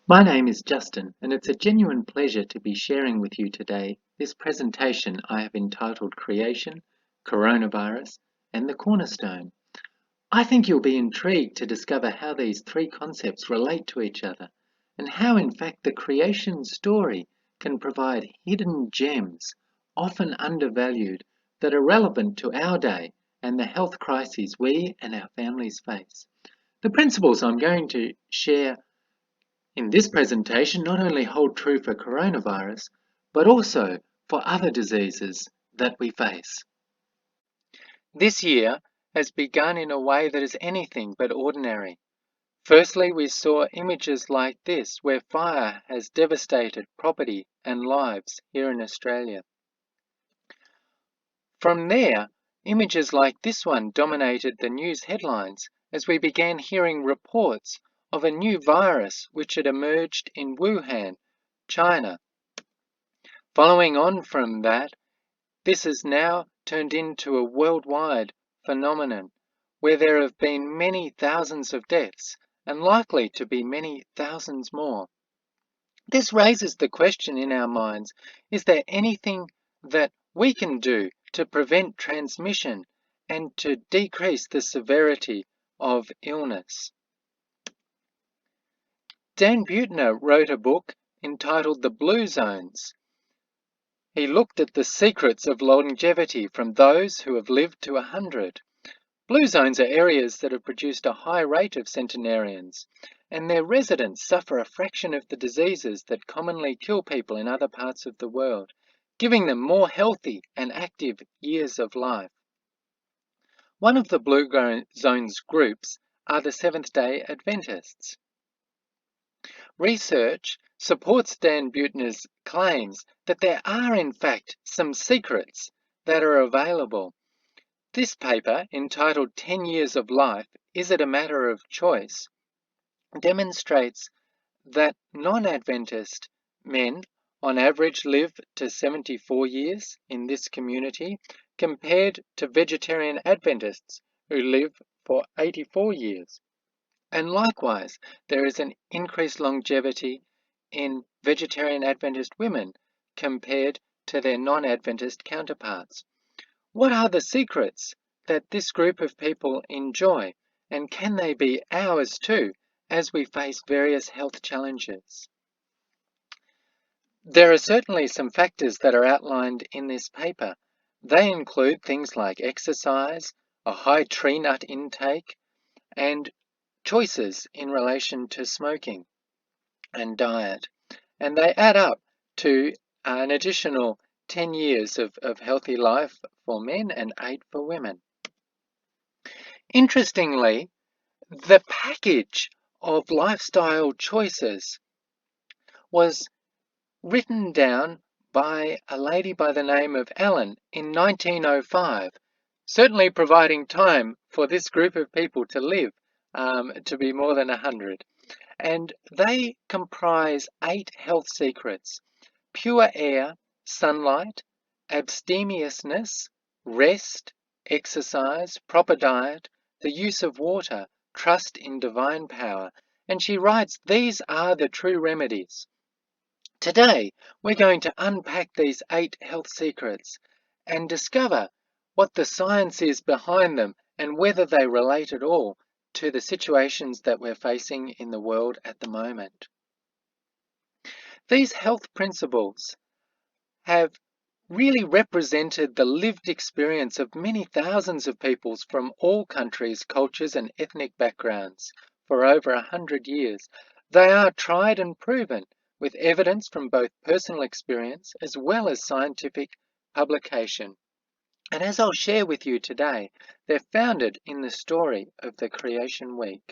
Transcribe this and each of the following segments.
My name is Justin, and it's a genuine pleasure to be sharing with you today this presentation I have entitled Creation, Coronavirus, and the Cornerstone. I think you'll be intrigued to discover how these three concepts relate to each other, and how in fact the creation story can provide hidden gems, often undervalued, that are relevant to our day and the health crises we and our families face. The principles I'm going to share in this presentation not only hold true for coronavirus, but also for other diseases that we face. This year has begun in a way that is anything but ordinary. Firstly, we saw images like this, where fire has devastated property and lives here in Australia. From there, images like this one dominated the news headlines as we began hearing reports of a new virus which had emerged in Wuhan, China. Following on from that, this has now turned into a worldwide phenomenon where there have been many thousands of deaths and likely to be many thousands more. This raises the question in our minds, is there anything that we can do to prevent transmission and to decrease the severity of illness? Dan Buettner wrote a book entitled The Blue Zones. He looked at the secrets of longevity from those who have lived to 100. Blue zones are areas that have produced a high rate of centenarians, and their residents suffer a fraction of the diseases that commonly kill people in other parts of the world, giving them more healthy and active years of life. One of the Blue Zones groups are the Seventh-day Adventists. Research supports Dan Buettner's claims that there are in fact some secrets that are available. This paper, entitled 10 Years of Life, Is It a Matter of Choice?, demonstrates that non-Adventist men on average live to 74 years in this community compared to vegetarian Adventists who live for 84 years. And likewise, there is an increased longevity in vegetarian Adventist women compared to their non-Adventist counterparts. What are the secrets that this group of people enjoy, and can they be ours too as we face various health challenges? There are certainly some factors that are outlined in this paper. They include things like exercise, a high tree nut intake, and choices in relation to smoking and diet. And they add up to an additional 10 years of healthy life for men and 8 for women. Interestingly, the package of lifestyle choices was written down by a lady by the name of Ellen in 1905, certainly providing time for this group of people to live to be more than 100. And they comprise 8 health secrets: pure air, sunlight, abstemiousness, rest, exercise, proper diet, the use of water, trust in divine power. And she writes, these are the true remedies. Today, we're going to unpack these 8 health secrets and discover what the science is behind them and whether they relate at all to the situations that we're facing in the world at the moment. These health principles have really represented the lived experience of many thousands of peoples from all countries, cultures, and ethnic backgrounds for over 100 years. They are tried and proven with evidence from both personal experience as well as scientific publication. And as I'll share with you today, they're founded in the story of the Creation Week.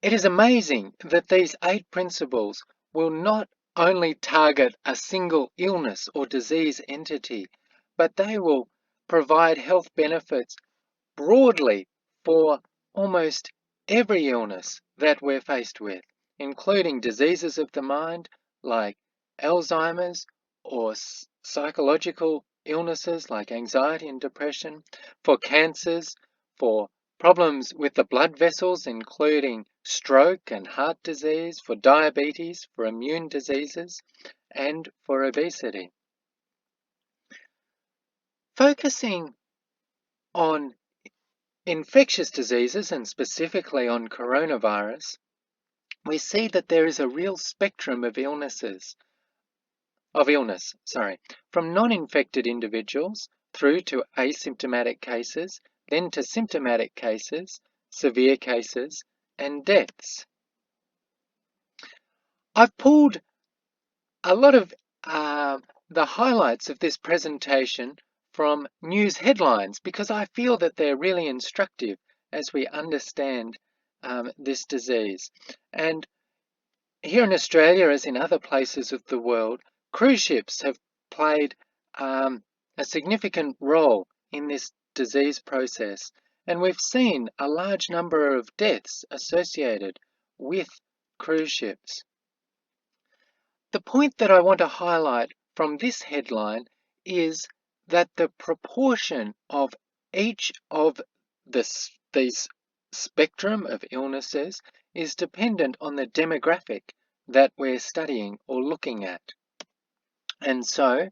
It is amazing that these 8 principles will not only target a single illness or disease entity, but they will provide health benefits broadly for almost every illness that we're faced with, including diseases of the mind like Alzheimer's or psychological illnesses like anxiety and depression, for cancers, for problems with the blood vessels, including stroke and heart disease, for diabetes, for immune diseases, and for obesity. Focusing on infectious diseases and specifically on coronavirus, we see that there is a real spectrum of illness, from non-infected individuals through to asymptomatic cases, then to symptomatic cases, severe cases, and deaths. I've pulled a lot of the highlights of this presentation from news headlines because I feel that they're really instructive as we understand this disease. And here in Australia, as in other places of the world, cruise ships have played a significant role in this disease process. And we've seen a large number of deaths associated with cruise ships. The point that I want to highlight from this headline is that the proportion of each of these spectrum of illnesses is dependent on the demographic that we're studying or looking at. And so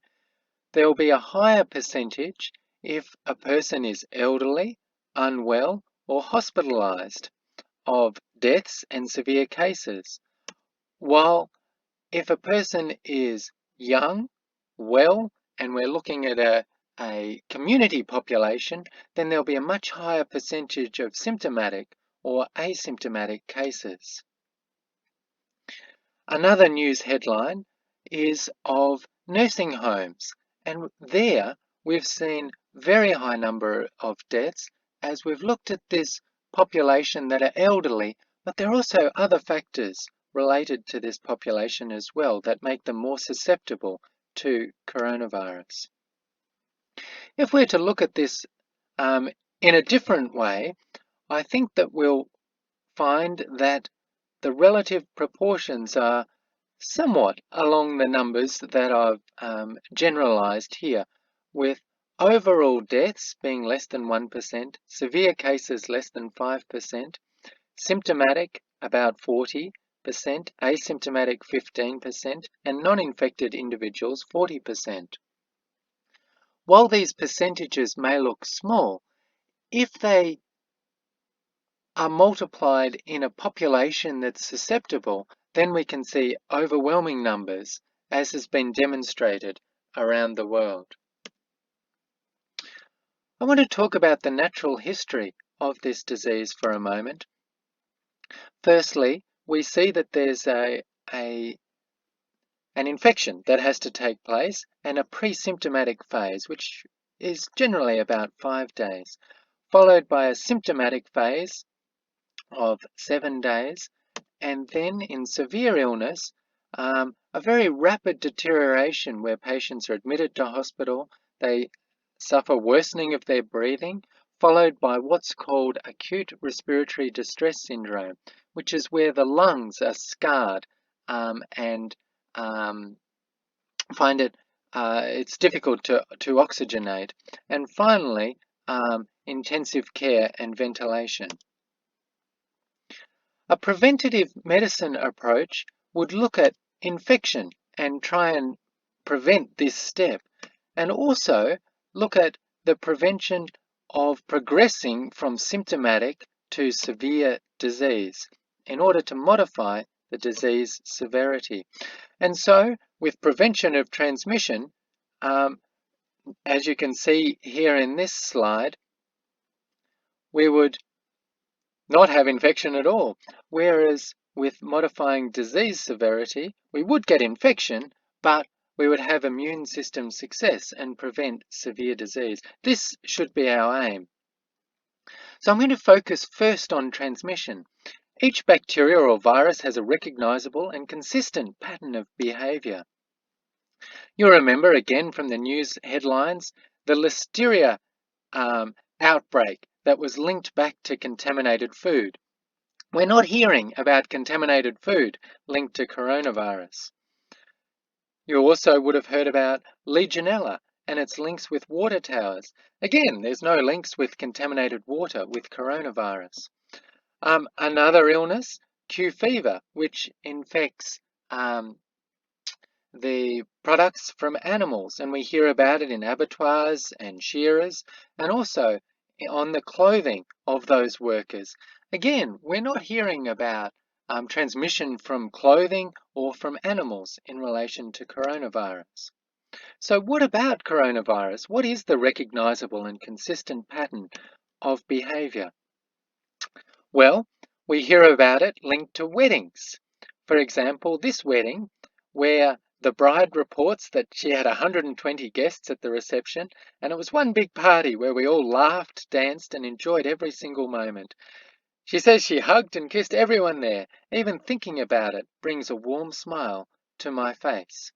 there will be a higher percentage if a person is elderly, unwell, or hospitalized of deaths and severe cases, while if a person is young, well, and we're looking at a community population, then there'll be a much higher percentage of symptomatic or asymptomatic cases. Another news headline is of nursing homes, and there we've seen very high number of deaths as we've looked at this population that are elderly, but there are also other factors related to this population as well that make them more susceptible to coronavirus. If we're to look at this in a different way, I think that we'll find that the relative proportions are somewhat along the numbers that I've generalized here, with overall deaths being less than 1%, severe cases less than 5%, symptomatic about 40%, asymptomatic 15%, and non-infected individuals 40%. While these percentages may look small, if they are multiplied in a population that's susceptible, then we can see overwhelming numbers, as has been demonstrated around the world. I want to talk about the natural history of this disease for a moment. Firstly, we see that there's an infection that has to take place and a pre-symptomatic phase, which is generally about 5 days, followed by a symptomatic phase of 7 days, and then in severe illness, a very rapid deterioration where patients are admitted to hospital, they suffer worsening of their breathing, followed by what's called acute respiratory distress syndrome, which is where the lungs are scarred and find it's difficult to oxygenate, and finally intensive care and ventilation. A preventative medicine approach would look at infection and try and prevent this step, and also look at the prevention of progressing from symptomatic to severe disease in order to modify the disease severity. And so, with prevention of transmission, as you can see here in this slide, we would not have infection at all, whereas with modifying disease severity, we would get infection, but we would have immune system success and prevent severe disease. This should be our aim. So I'm going to focus first on transmission. Each bacteria or virus has a recognizable and consistent pattern of behavior. You'll remember again from the news headlines, the listeria outbreak that was linked back to contaminated food. We're not hearing about contaminated food linked to coronavirus. You also would have heard about Legionella and its links with water towers. Again, there's no links with contaminated water with coronavirus. Another illness Q fever, which infects the products from animals, and we hear about it in abattoirs and shearers, and also on the clothing of those workers. Again, we're not hearing about transmission from clothing or from animals in relation to coronavirus. So what about coronavirus? What is the recognizable and consistent pattern of behavior? Well, we hear about it linked to weddings. For example, this wedding, where the bride reports that she had 120 guests at the reception, and it was one big party where we all laughed, danced, and enjoyed every single moment. She says she hugged and kissed everyone there. Even thinking about it brings a warm smile to my face.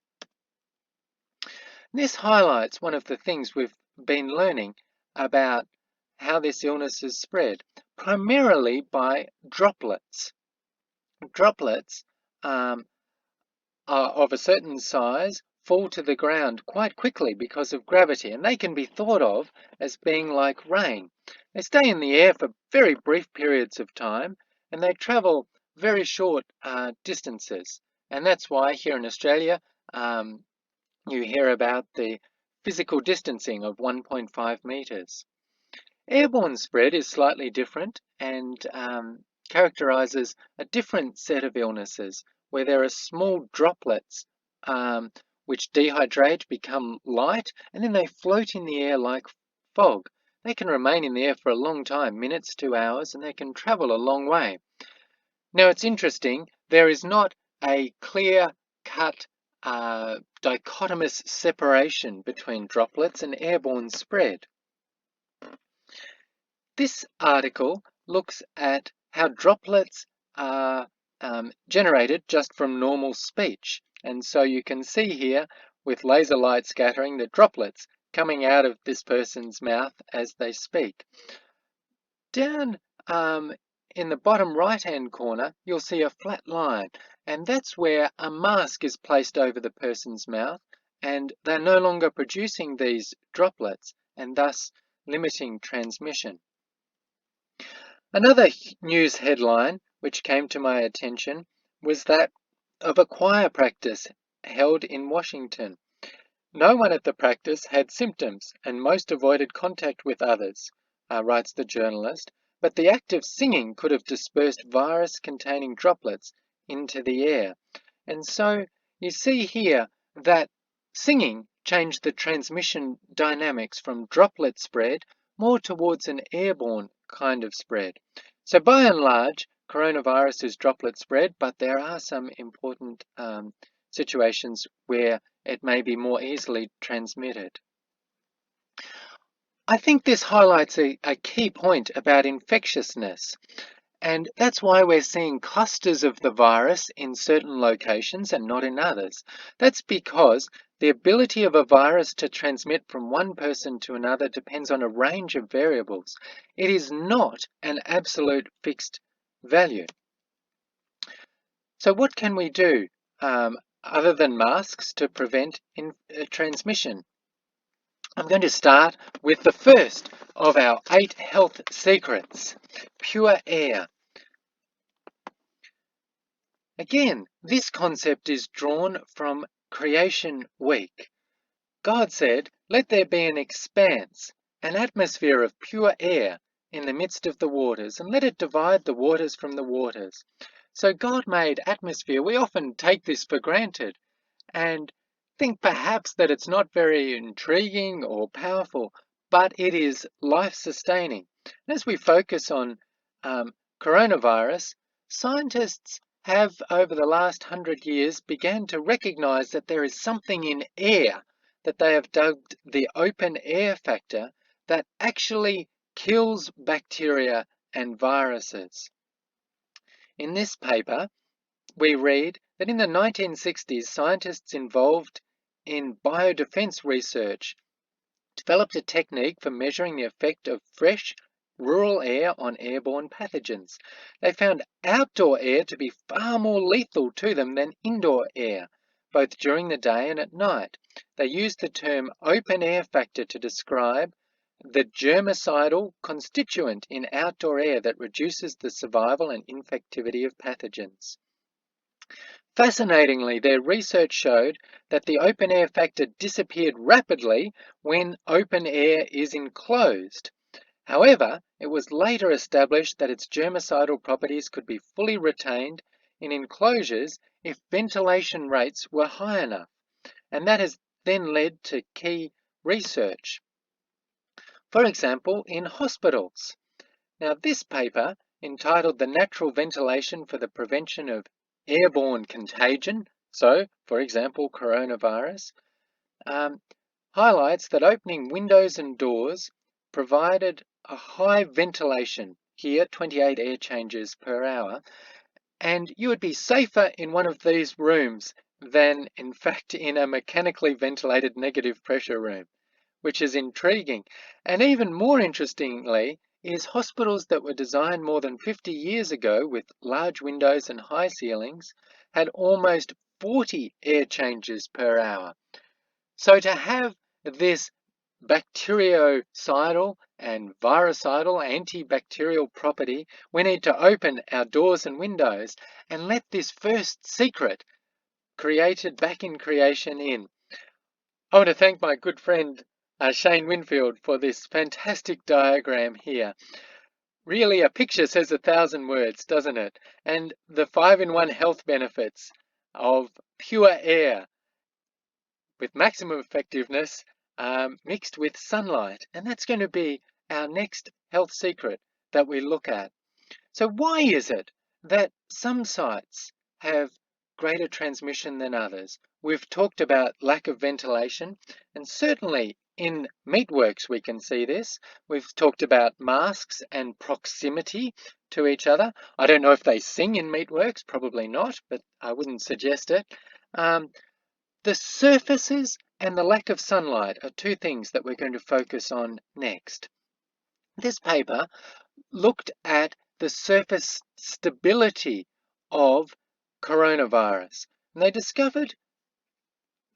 This highlights one of the things we've been learning about how this illness is spread, primarily by droplets. Droplets are of a certain size, fall to the ground quite quickly because of gravity, and they can be thought of as being like rain. They stay in the air for very brief periods of time, and they travel very short distances. And that's why here in Australia, you hear about the physical distancing of 1.5 meters. Airborne spread is slightly different and characterizes a different set of illnesses where there are small droplets which dehydrate, become light, and then they float in the air like fog. They can remain in the air for a long time, minutes to hours, and they can travel a long way. Now it's interesting, there is not a clear-cut dichotomous separation between droplets and airborne spread. This article looks at how droplets are generated just from normal speech. And so you can see here with laser light scattering the droplets coming out of this person's mouth as they speak. Down in the bottom right-hand corner, you'll see a flat line, and that's where a mask is placed over the person's mouth, and they're no longer producing these droplets, and thus limiting transmission. Another news headline which came to my attention was that of a choir practice held in Washington. No one at the practice had symptoms, and most avoided contact with others, writes the journalist, but the act of singing could have dispersed virus-containing droplets into the air. And so you see here that singing changed the transmission dynamics from droplet spread more towards an airborne kind of spread. So by and large, coronavirus is droplet spread, but there are some important situations where it may be more easily transmitted. I think this highlights a key point about infectiousness, and that's why we're seeing clusters of the virus in certain locations and not in others. That's because the ability of a virus to transmit from one person to another depends on a range of variables. It is not an absolute fixed value. So what can we do other than masks to prevent transmission? I'm going to start with the first of our 8 health secrets, pure air. Again, this concept is drawn from Creation Week. God said, "Let there be an expanse, an atmosphere of pure air in the midst of the waters, and let it divide the waters from the waters." So God made atmosphere. We often take this for granted and think perhaps that it's not very intriguing or powerful, but it is life-sustaining. As we focus on coronavirus, scientists have over the last 100 years began to recognize that there is something in air that they have dubbed the open air factor that actually kills bacteria and viruses. In this paper, we read that in the 1960s, scientists involved in biodefense research developed a technique for measuring the effect of fresh, rural air on airborne pathogens. They found outdoor air to be far more lethal to them than indoor air, both during the day and at night. They used the term open air factor to describe the germicidal constituent in outdoor air that reduces the survival and infectivity of pathogens. Fascinatingly, their research showed that the open air factor disappeared rapidly when open air is enclosed. However, it was later established that its germicidal properties could be fully retained in enclosures if ventilation rates were high enough, and that has then led to key research. For example, in hospitals. Now, this paper, entitled The Natural Ventilation for the Prevention of Airborne Contagion, so, for example, coronavirus, highlights that opening windows and doors provided a high ventilation, here 28 air changes per hour, and you would be safer in one of these rooms than, in fact, in a mechanically ventilated negative pressure room, which is intriguing. And even more interestingly is hospitals that were designed more than 50 years ago with large windows and high ceilings had almost 40 air changes per hour. So to have this bactericidal and virucidal antibacterial property, we need to open our doors and windows and let this first secret created back in creation in. I want to thank my good friend Shane Winfield for this fantastic diagram here. Really, a picture says 1,000 words, doesn't it? And the 5-in-1 health benefits of pure air with maximum effectiveness mixed with sunlight. And that's going to be our next health secret that we look at. So why is it that some sites have greater transmission than others? We've talked about lack of ventilation, and certainly in meatworks we can see this. We've talked about masks and proximity to each other. I don't know if they sing in meatworks, probably not, but I wouldn't suggest it. The surfaces and the lack of sunlight are two things that we're going to focus on next. This paper looked at the surface stability of coronavirus, and they discovered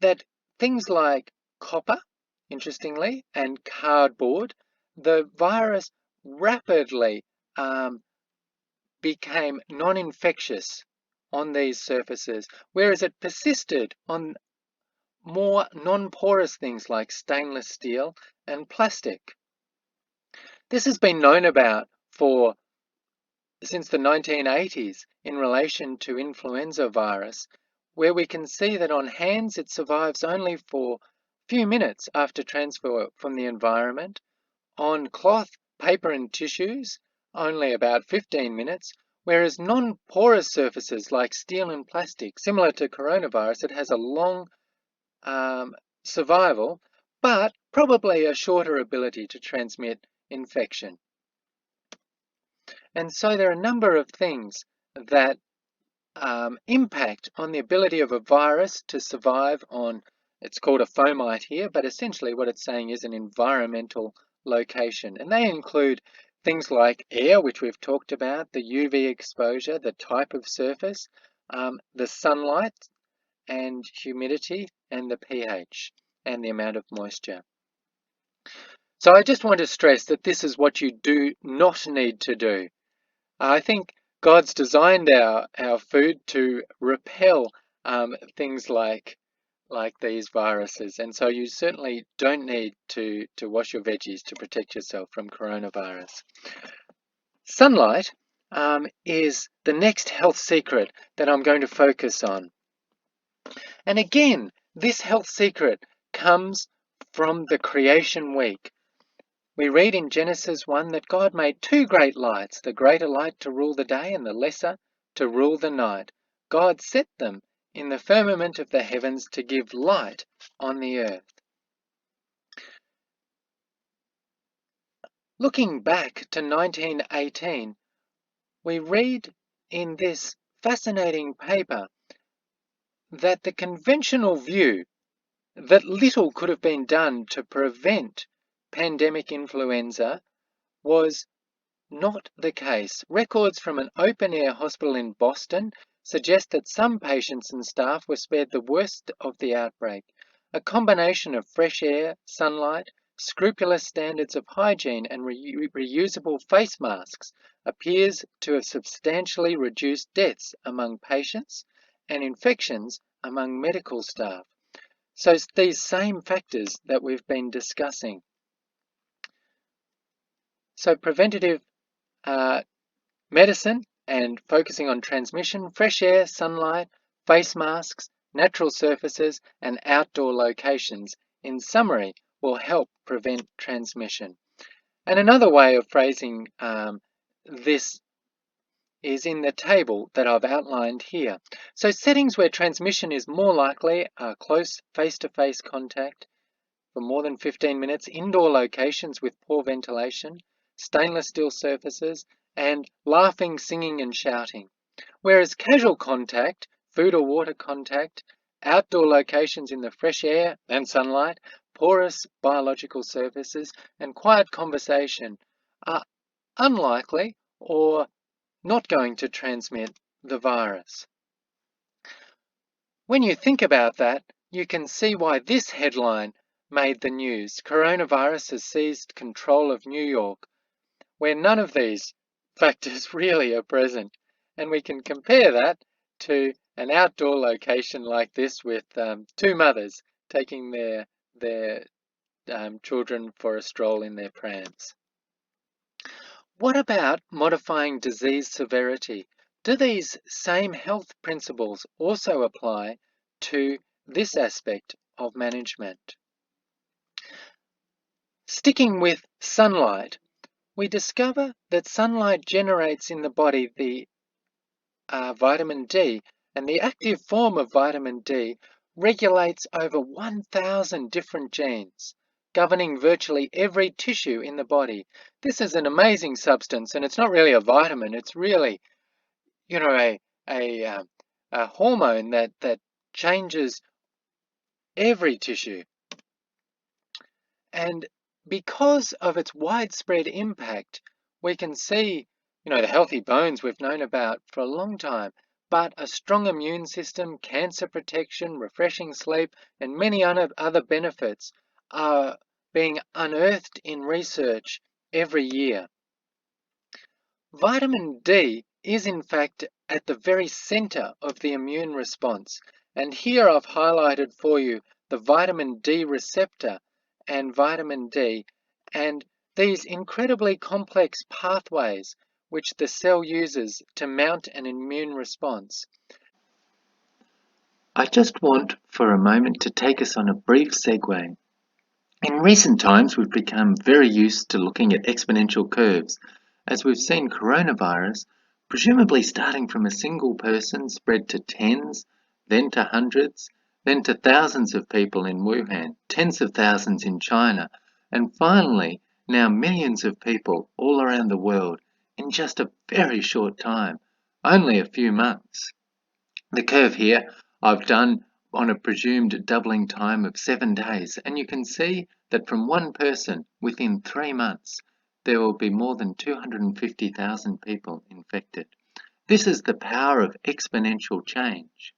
that things like copper, interestingly, and cardboard, the virus rapidly became non-infectious on these surfaces, whereas it persisted on more non-porous things like stainless steel and plastic. This has been known about since the 1980s in relation to influenza virus, where we can see that on hands it survives only for a few minutes after transfer from the environment, on cloth, paper and tissues only about 15 minutes, whereas non-porous surfaces like steel and plastic, similar to coronavirus, it has a long survival, but probably a shorter ability to transmit infection. And so there are a number of things that impact on the ability of a virus to survive on, it's called a fomite here, but essentially what it's saying is an environmental location. And they include things like air, which we've talked about, the UV exposure, the type of surface, the sunlight and humidity, and the pH and the amount of moisture. So I just want to stress that this is what you do not need to do. I think God's designed our food to repel things like these viruses, and so you certainly don't need to wash your veggies to protect yourself from coronavirus. Sunlight is the next health secret that I'm going to focus on. And again, this health secret comes from the creation week. We read in Genesis 1 that God made two great lights, the greater light to rule the day and the lesser to rule the night. God set them in the firmament of the heavens to give light on the earth. Looking back to 1918, we read in this fascinating paper that the conventional view that little could have been done to prevent pandemic influenza was not the case. Records from an open-air hospital in Boston suggest that some patients and staff were spared the worst of the outbreak. A combination of fresh air, sunlight, scrupulous standards of hygiene and reusable face masks appears to have substantially reduced deaths among patients and infections among medical staff. So it's these same factors that we've been discussing. So preventative medicine and focusing on transmission, fresh air, sunlight, face masks, natural surfaces, and outdoor locations, in summary, will help prevent transmission. And another way of phrasing this is in the table that I've outlined here. So settings where transmission is more likely are close face-to-face contact for more than 15 minutes, indoor locations with poor ventilation, stainless steel surfaces, and laughing, singing, and shouting. Whereas casual contact, food or water contact, outdoor locations in the fresh air and sunlight, porous biological surfaces, and quiet conversation are unlikely or not going to transmit the virus. When you think about that, you can see why this headline made the news. Coronavirus has seized control of New York, where none of these factors really are present. And we can compare that to an outdoor location like this with two mothers taking their children for a stroll in their prams. What about modifying disease severity? Do these same health principles also apply to this aspect of management? Sticking with sunlight, we discover that sunlight generates in the body the vitamin D, and the active form of vitamin D regulates over 1,000 different genes, governing virtually every tissue in the body. This is an amazing substance, and it's not really a vitamin. It's really, a hormone that changes every tissue. And because of its widespread impact, we can see, the healthy bones we've known about for a long time, but a strong immune system, cancer protection, refreshing sleep, and many other benefits are being unearthed in research every year. Vitamin D is in fact at the very center of the immune response, and here I've highlighted for you the vitamin D receptor and vitamin D, and these incredibly complex pathways which the cell uses to mount an immune response. I just want for a moment to take us on a brief segue. In recent times, we've become very used to looking at exponential curves, as we've seen coronavirus, presumably starting from a single person, spread to tens, then to hundreds, then to thousands of people in Wuhan, tens of thousands in China, and finally, now millions of people all around the world in just a very short time, only a few months. The curve here I've done on a presumed doubling time of 7 days, and you can see that from one person within 3 months, there will be more than 250,000 people infected. This is the power of exponential change.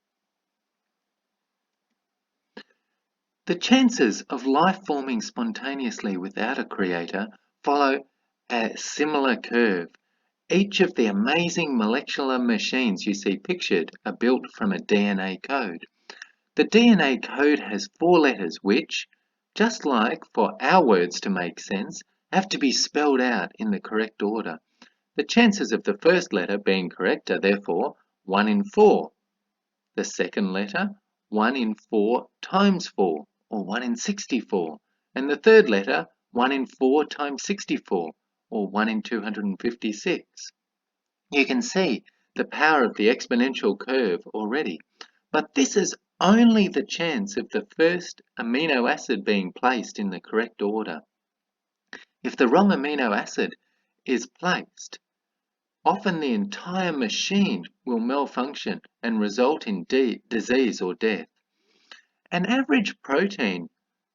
The chances of life forming spontaneously without a creator follow a similar curve. Each of the amazing molecular machines you see pictured are built from a DNA code. The DNA code has 4 letters which, just like for our words to make sense, have to be spelled out in the correct order. The chances of the first letter being correct are therefore 1 in 4. The second letter, 1 in 4 times 4, or 1 in 64. And the third letter, 1 in 4 times 64, or 1 in 256. You can see the power of the exponential curve already. But this is only the chance of the first amino acid being placed in the correct order. If the wrong amino acid is placed, often the entire machine will malfunction and result in disease or death. An average protein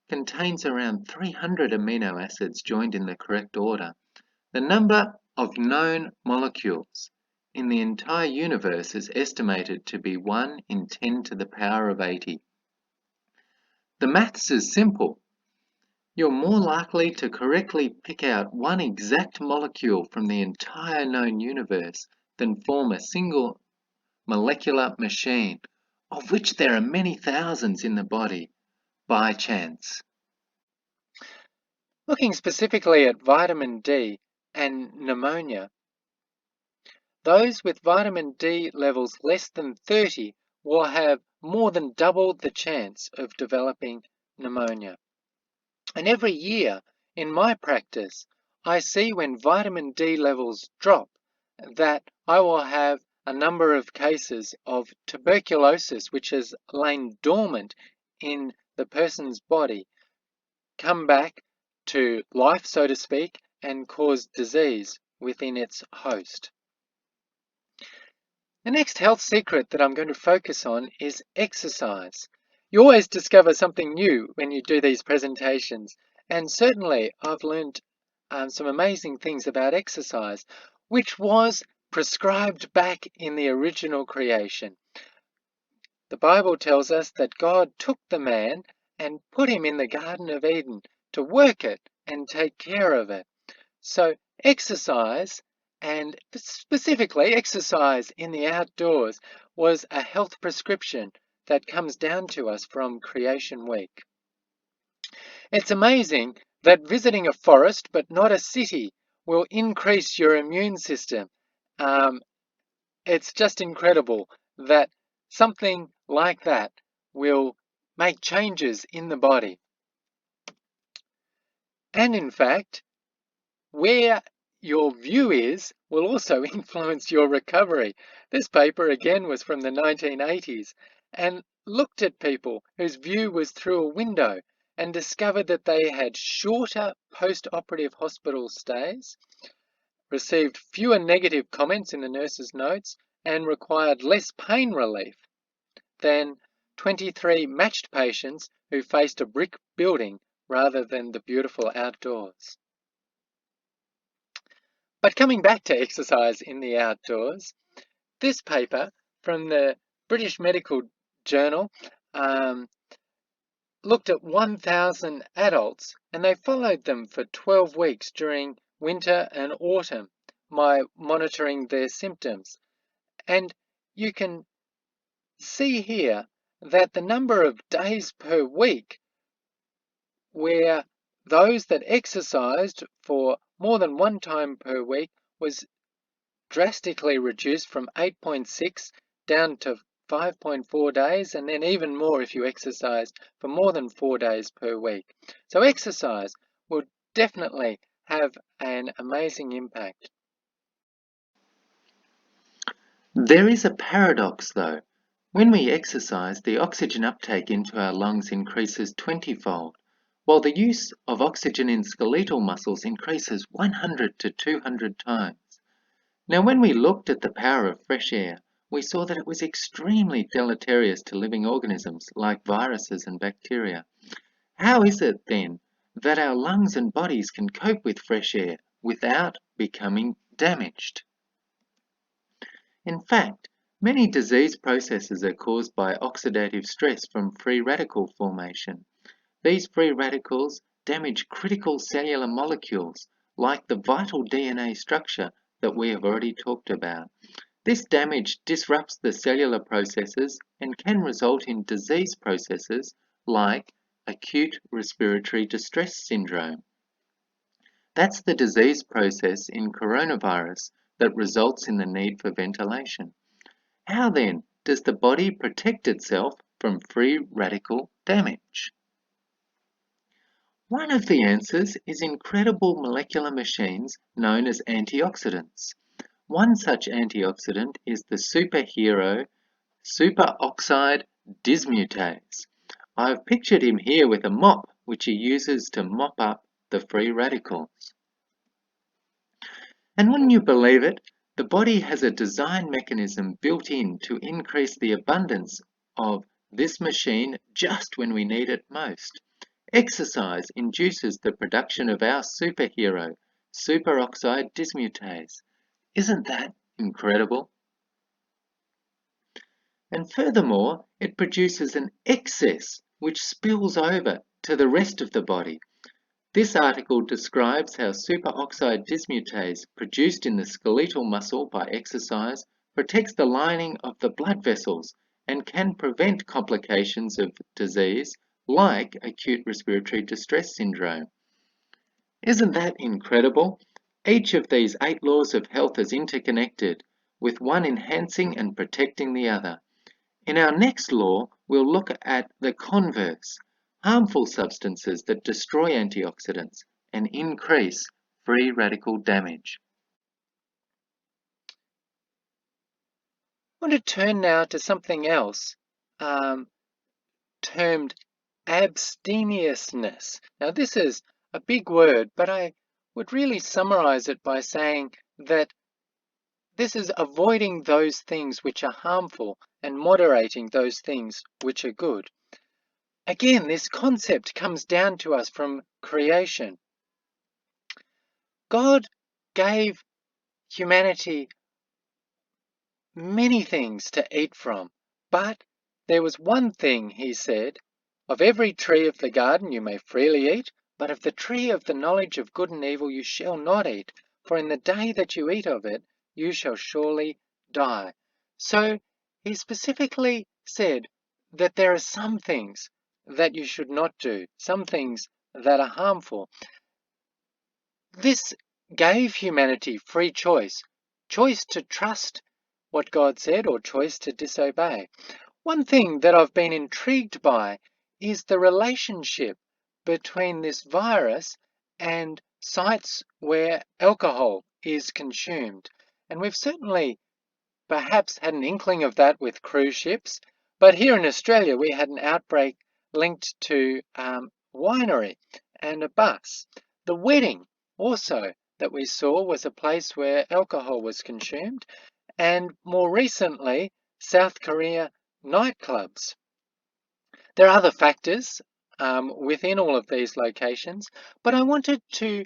contains around 300 amino acids joined in the correct order. The number of known molecules in the entire universe is estimated to be 1 in 10 to the power of 80. The maths is simple. you're more likely to correctly pick out one exact molecule from the entire known universe than form a single molecular machine, of which there are many thousands in the body, by chance. Looking specifically at vitamin D and pneumonia, those with vitamin D levels less than 30 will have more than double the chance of developing pneumonia. And every year in my practice, I see when vitamin D levels drop that I will have a number of cases of tuberculosis, which has lain dormant in the person's body, come back to life, so to speak, and cause disease within its host. The next health secret that I'm going to focus on is exercise. You always discover something new when you do these presentations, and certainly I've learned some amazing things about exercise, which was prescribed back in the original creation. The Bible tells us that God took the man and put him in the Garden of Eden to work it and take care of it. So exercise, and specifically exercise in the outdoors, was a health prescription that comes down to us from Creation Week. It's amazing that visiting a forest but not a city will increase your immune system. It's just incredible that something like that will make changes in the body. And in fact, where your view is will also influence your recovery. This paper again was from the 1980s and looked at people whose view was through a window and discovered that they had shorter post-operative hospital stays, received fewer negative comments in the nurse's notes, and required less pain relief than 23 matched patients who faced a brick building rather than the beautiful outdoors. But coming back to exercise in the outdoors, this paper from the British Medical Journal looked at 1,000 adults, and they followed them for 12 weeks during winter and autumn by monitoring their symptoms. And you can see here that the number of days per week where those that exercised for more than one time per week was drastically reduced from 8.6 down to 5.4 days, and then even more if you exercised for more than 4 days per week. So exercise will definitely have an amazing impact. There is a paradox though. When we exercise, the oxygen uptake into our lungs increases 20-fold, while the use of oxygen in skeletal muscles increases 100 to 200 times. Now, when we looked at the power of fresh air, we saw that it was extremely deleterious to living organisms like viruses and bacteria. How is it then that our lungs and bodies can cope with fresh air without becoming damaged? In fact, many disease processes are caused by oxidative stress from free radical formation. These free radicals damage critical cellular molecules like the vital DNA structure that we have already talked about. This damage disrupts the cellular processes and can result in disease processes like acute respiratory distress syndrome. That's the disease process in coronavirus that results in the need for ventilation. How then does the body protect itself from free radical damage? One of the answers is incredible molecular machines known as antioxidants. One such antioxidant is the superhero Superoxide Dismutase. I've pictured him here with a mop which he uses to mop up the free radicals. And wouldn't you believe it, the body has a design mechanism built in to increase the abundance of this machine just when we need it most. Exercise induces the production of our superhero, superoxide dismutase. Isn't that incredible? And furthermore, it produces an excess which spills over to the rest of the body. This article describes how superoxide dismutase, produced in the skeletal muscle by exercise, protects the lining of the blood vessels and can prevent complications of disease like acute respiratory distress syndrome. Isn't that incredible? Each of these 8 laws of health is interconnected, with one enhancing and protecting the other. In our next law, we'll look at the converse, harmful substances that destroy antioxidants and increase free radical damage. I want to turn now to something else termed abstemiousness. Now, this is a big word, but I would really summarize it by saying that this is avoiding those things which are harmful and moderating those things which are good. Again, this concept comes down to us from creation. God gave humanity many things to eat from, but there was one thing, he said, of every tree of the garden you may freely eat, but of the tree of the knowledge of good and evil you shall not eat, for in the day that you eat of it, you shall surely die. So he specifically said that there are some things that you should not do, some things that are harmful. This gave humanity free choice to trust what God said or choice to disobey. One thing that I've been intrigued by is the relationship between this virus and sites where alcohol is consumed. And we've certainly perhaps had an inkling of that with cruise ships, but here in Australia we had an outbreak linked to winery and a bus. The wedding also that we saw was a place where alcohol was consumed, and more recently, South Korea nightclubs. There are other factors within all of these locations, but I wanted to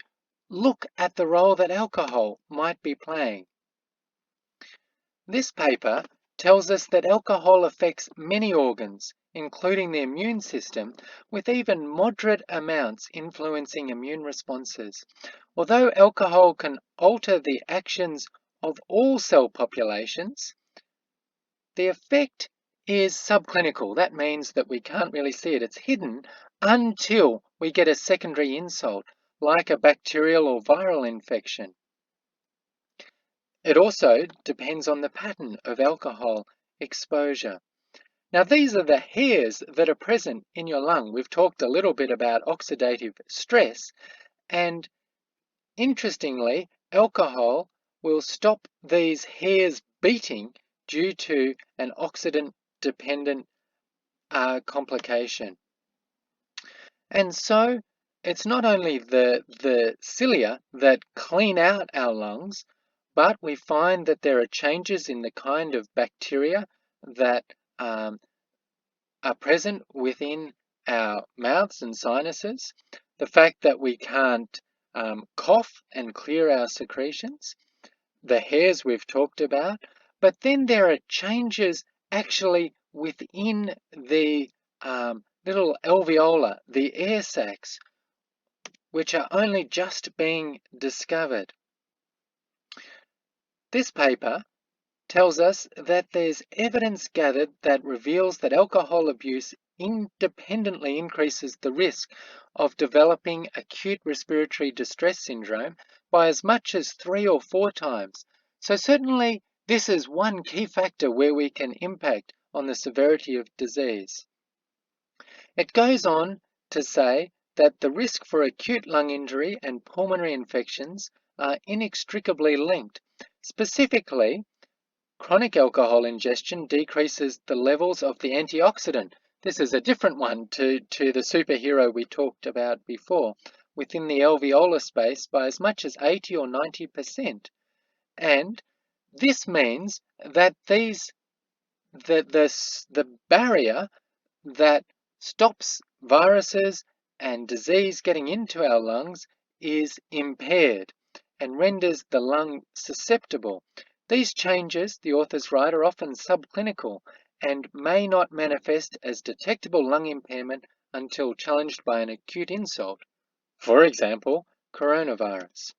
look at the role that alcohol might be playing. This paper tells us that alcohol affects many organs, including the immune system, with even moderate amounts influencing immune responses. Although alcohol can alter the actions of all cell populations, the effect is subclinical. That means that we can't really see it. It's hidden until we get a secondary insult, like a bacterial or viral infection. It also depends on the pattern of alcohol exposure. Now, these are the hairs that are present in your lung. We've talked a little bit about oxidative stress, and interestingly, alcohol will stop these hairs beating due to an oxidant-dependent complication. And so, it's not only the cilia that clean out our lungs, but we find that there are changes in the kind of bacteria that are present within our mouths and sinuses. The fact that we can't cough and clear our secretions, the hairs we've talked about, but then there are changes actually within the little alveolar, the air sacs, which are only just being discovered. This paper tells us that there's evidence gathered that reveals that alcohol abuse independently increases the risk of developing acute respiratory distress syndrome by as much as 3 or 4 times. So certainly this is one key factor where we can impact on the severity of disease. It goes on to say that the risk for acute lung injury and pulmonary infections are inextricably linked. Specifically, chronic alcohol ingestion decreases the levels of the antioxidant. This is a different one to the superhero we talked about before, within the alveolar space by as much as 80 or 90%. And this means that the barrier that stops viruses and disease getting into our lungs is impaired and renders the lung susceptible. These changes, the authors write, are often subclinical and may not manifest as detectable lung impairment until challenged by an acute insult For example, coronavirus.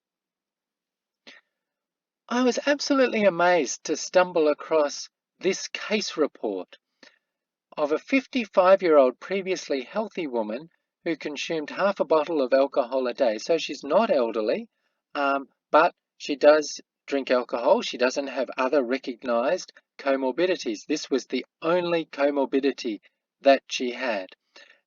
I was absolutely amazed to stumble across this case report of a 55-year-old previously healthy woman who consumed half a bottle of alcohol a day. So she's not elderly, but she does drink alcohol. She doesn't have other recognized comorbidities. This was the only comorbidity that she had.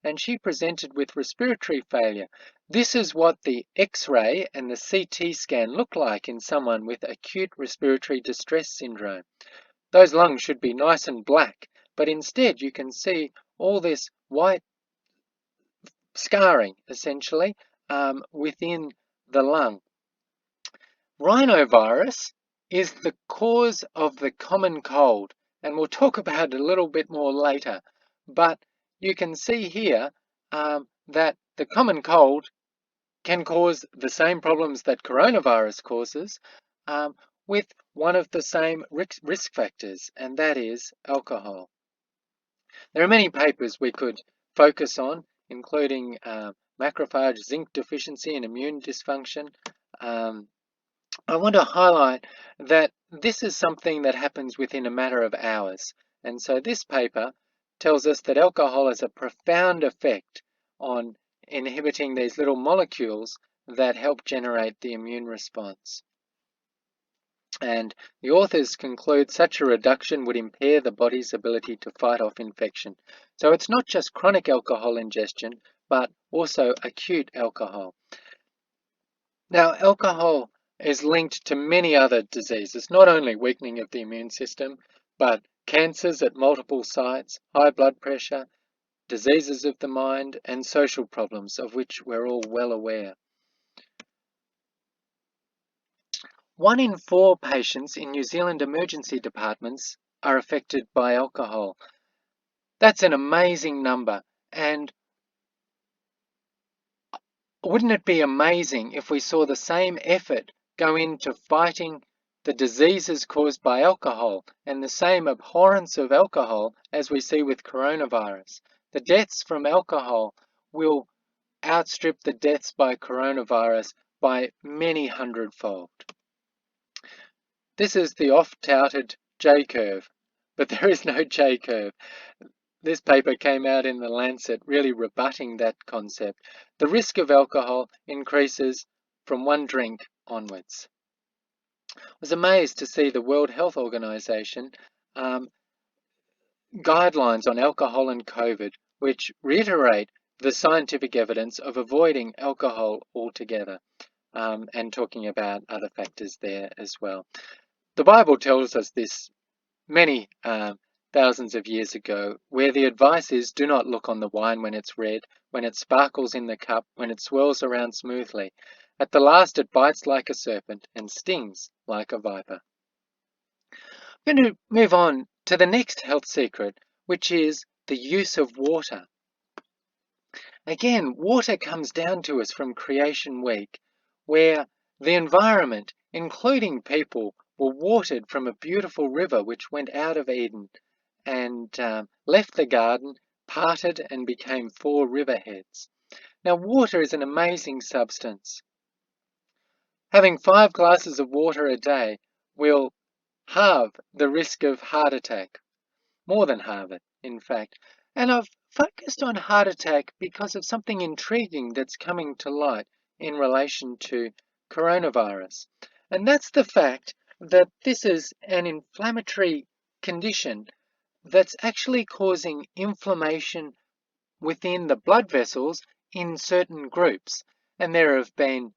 And she presented with respiratory failure. This is what the X-ray and the CT scan look like in someone with acute respiratory distress syndrome. Those lungs should be nice and black, but instead you can see all this white scarring, essentially, within the lung. Rhinovirus is the cause of the common cold, and we'll talk about it a little bit more later. But you can see here that the common cold can cause the same problems that coronavirus causes, with one of the same risk factors, and that is alcohol. There are many papers we could focus on, including macrophage, zinc deficiency, and immune dysfunction. I want to highlight that this is something that happens within a matter of hours. And so this paper tells us that alcohol has a profound effect on inhibiting these little molecules that help generate the immune response. And the authors conclude such a reduction would impair the body's ability to fight off infection. So it's not just chronic alcohol ingestion, but also acute alcohol. Now, alcohol is linked to many other diseases, not only weakening of the immune system, but cancers at multiple sites, high blood pressure, diseases of the mind, and social problems, of which we're all well aware. 1 in 4 patients in New Zealand emergency departments are affected by alcohol. That's an amazing number, and wouldn't it be amazing if we saw the same effort go into fighting the diseases caused by alcohol and the same abhorrence of alcohol as we see with coronavirus? The deaths from alcohol will outstrip the deaths by coronavirus by many hundredfold. This is the oft-touted J-curve, but there is no J-curve. This paper came out in the Lancet really rebutting that concept. The risk of alcohol increases from 1 drink onwards. I was amazed to see the World Health Organization guidelines on alcohol and COVID, which reiterate the scientific evidence of avoiding alcohol altogether, and talking about other factors there as well. The Bible tells us this many thousands of years ago, where the advice is, do not look on the wine when it's red, when it sparkles in the cup, when it swirls around smoothly. At the last it bites like a serpent and stings like a viper. I'm going to move on to the next health secret, which is the use of water. Again, water comes down to us from Creation Week, where the environment, including people, were watered from a beautiful river which went out of Eden and left the garden, parted and became 4 riverheads. Now, water is an amazing substance. Having 5 glasses of water a day will halve the risk of heart attack, more than halve it, in fact. And I've focused on heart attack because of something intriguing that's coming to light in relation to coronavirus. And that's the fact that this is an inflammatory condition that's actually causing inflammation within the blood vessels in certain groups. And there have been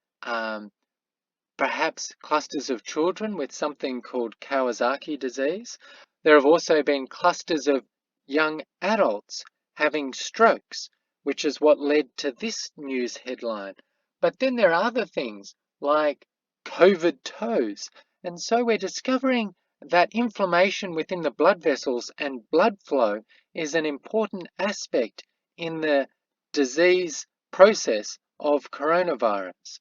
perhaps clusters of children with something called Kawasaki disease. There have also been clusters of young adults having strokes, which is what led to this news headline. But then there are other things like COVID toes. And so we're discovering that inflammation within the blood vessels and blood flow is an important aspect in the disease process of coronavirus.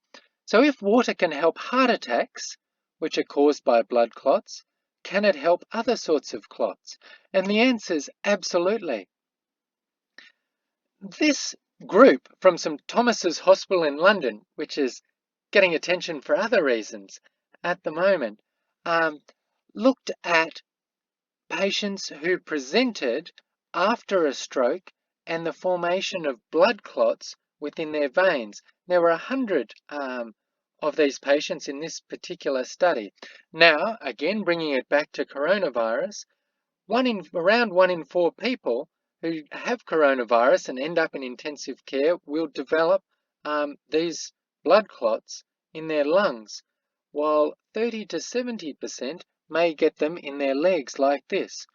So if water can help heart attacks, which are caused by blood clots, can it help other sorts of clots? And the answer is absolutely. This group from St Thomas's Hospital in London, which is getting attention for other reasons at the moment, looked at patients who presented after a stroke and the formation of blood clots within their veins. There were 100 of these patients in this particular study. Now, again, bringing it back to coronavirus, around 1 in 4 people who have coronavirus and end up in intensive care will develop these blood clots in their lungs, while 30 to 70% may get them in their legs like this.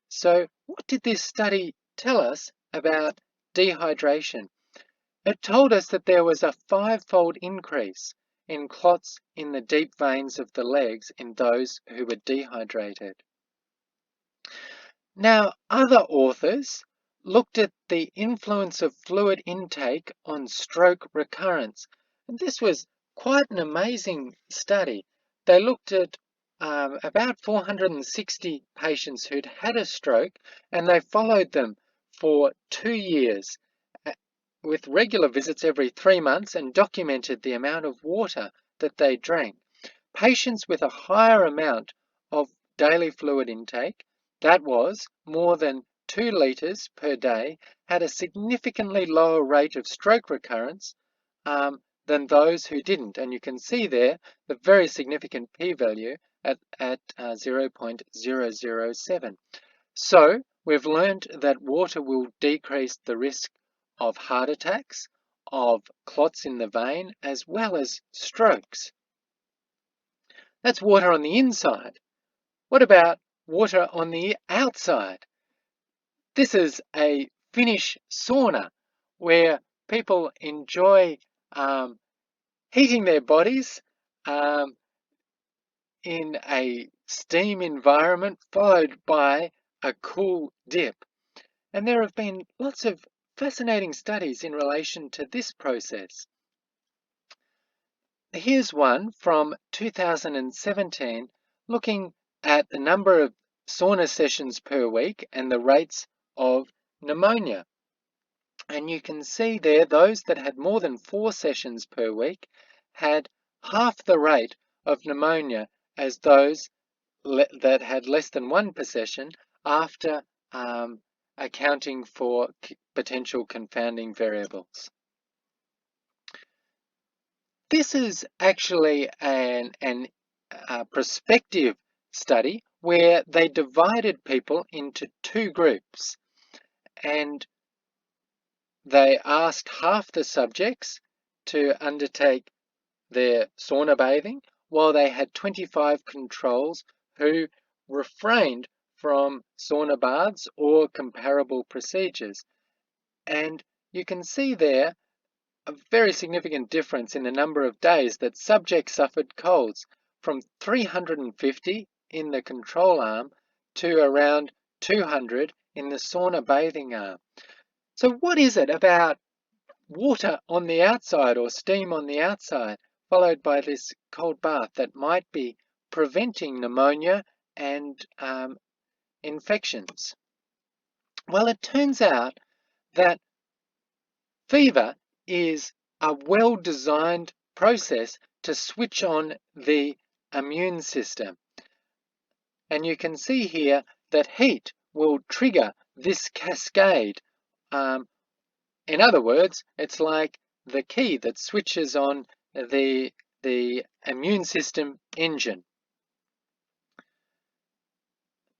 So what did this study tell us about dehydration? It told us that there was a 5-fold increase in clots in the deep veins of the legs in those who were dehydrated. Now, other authors looked at the influence of fluid intake on stroke recurrence, and this was quite an amazing study. They looked at about 460 patients who'd had a stroke, and they followed them for 2 years with regular visits every 3 months and documented the amount of water that they drank. Patients with a higher amount of daily fluid intake, that was more than 2 litres per day, had a significantly lower rate of stroke recurrence than those who didn't. And you can see there the very significant p-value at 0.007. So we've learned that water will decrease the risk of heart attacks, of clots in the vein, as well as strokes. That's water on the inside. What about water on the outside? This is a Finnish sauna where people enjoy heating their bodies in a steam environment followed by a cool dip. And there have been lots of fascinating studies in relation to this process. Here's one from 2017 looking at the number of sauna sessions per week and the rates of pneumonia. And you can see there those that had more than 4 sessions per week had half the rate of pneumonia as those that had less than 1 per session, after accounting for potential confounding variables. This is actually a prospective study where they divided people into 2 groups, and they asked half the subjects to undertake their sauna bathing, while they had 25 controls who refrained from sauna baths or comparable procedures. And you can see there a very significant difference in the number of days that subjects suffered colds, from 350 in the control arm to around 200 in the sauna bathing arm. So what is it about water on the outside or steam on the outside followed by this cold bath that might be preventing pneumonia and infections? Well, it turns out that fever is a well-designed process to switch on the immune system. And you can see here that heat will trigger this cascade. In other words, it's like the key that switches on the immune system engine.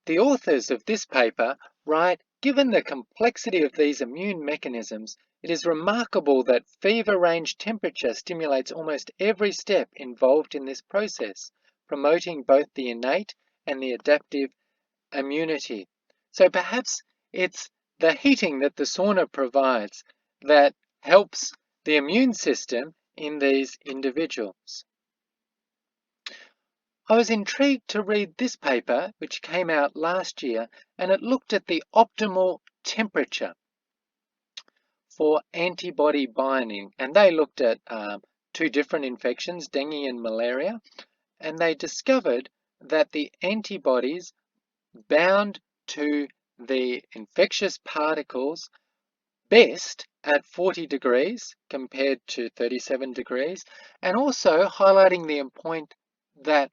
The authors of this paper write, given the complexity of these immune mechanisms, it is remarkable that fever range temperature stimulates almost every step involved in this process, promoting both the innate and the adaptive immunity. So perhaps it's the heating that the sauna provides that helps the immune system in these individuals. I was intrigued to read this paper, which came out last year, and it looked at the optimal temperature for antibody binding. And they looked at 2 different infections, dengue and malaria, and they discovered that the antibodies bound to the infectious particles best at 40 degrees compared to 37 degrees, and also highlighting the point that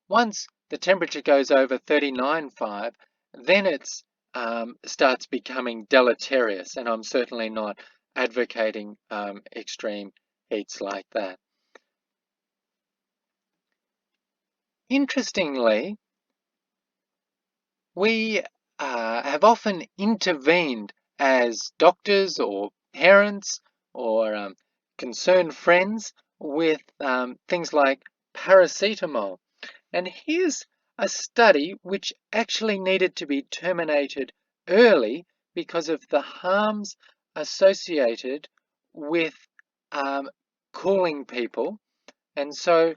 once the temperature goes over 39.5, then it starts becoming deleterious, and I'm certainly not advocating extreme heats like that. Interestingly, we have often intervened as doctors or parents or concerned friends with things like paracetamol. And here's a study which actually needed to be terminated early because of the harms associated with cooling people. And so,